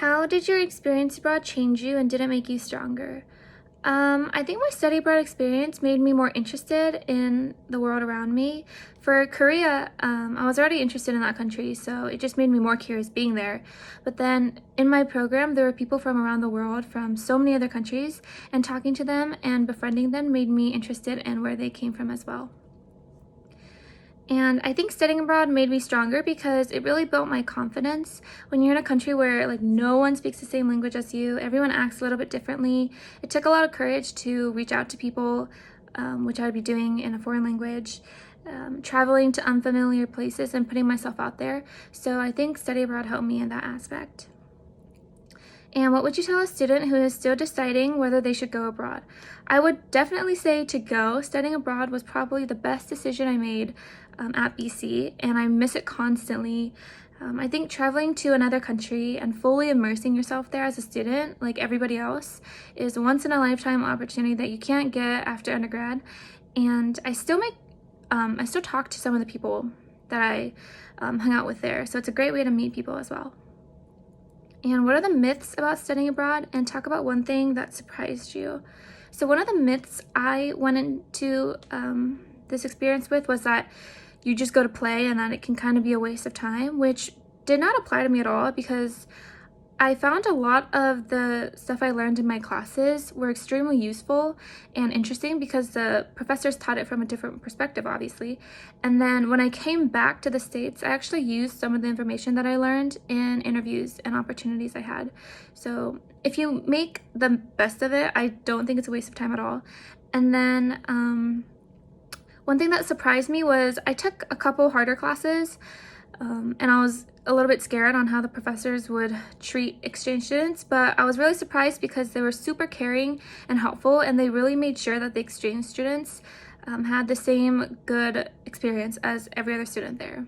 How did your experience abroad change you and did it make you stronger? I think my study abroad experience made me more interested in the world around me. For Korea, I was already interested in that country, so it just made me more curious being there. But then in my program, there were people from around the world from so many other countries, and talking to them and befriending them made me interested in where they came from as well. And I think studying abroad made me stronger because it really built my confidence. When you're in a country where no one speaks the same language as you, everyone acts a little bit differently. It took a lot of courage to reach out to people, which I would be doing in a foreign language, traveling to unfamiliar places and putting myself out there. So I think study abroad helped me in that aspect. And what would you tell a student who is still deciding whether they should go abroad? I would definitely say to go. Studying abroad was probably the best decision I made at BC, and I miss it constantly. I think traveling to another country and fully immersing yourself there as a student, like everybody else, is a once-in-a-lifetime opportunity that you can't get after undergrad. And I still talk to some of the people that I hung out with there, so it's a great way to meet people as well. And what are the myths about studying abroad? And talk about one thing that surprised you. So one of the myths I went into this experience with was that you just go to play and that it can kind of be a waste of time, which did not apply to me at all because I found a lot of the stuff I learned in my classes were extremely useful and interesting because the professors taught it from a different perspective, obviously. And then when I came back to the States, I actually used some of the information that I learned in interviews and opportunities I had. So if you make the best of it, I don't think it's a waste of time at all. And then one thing that surprised me was I took a couple harder classes and I was a little bit scared on how the professors would treat exchange students, but I was really surprised because they were super caring and helpful, and they really made sure that the exchange students had the same good experience as every other student there.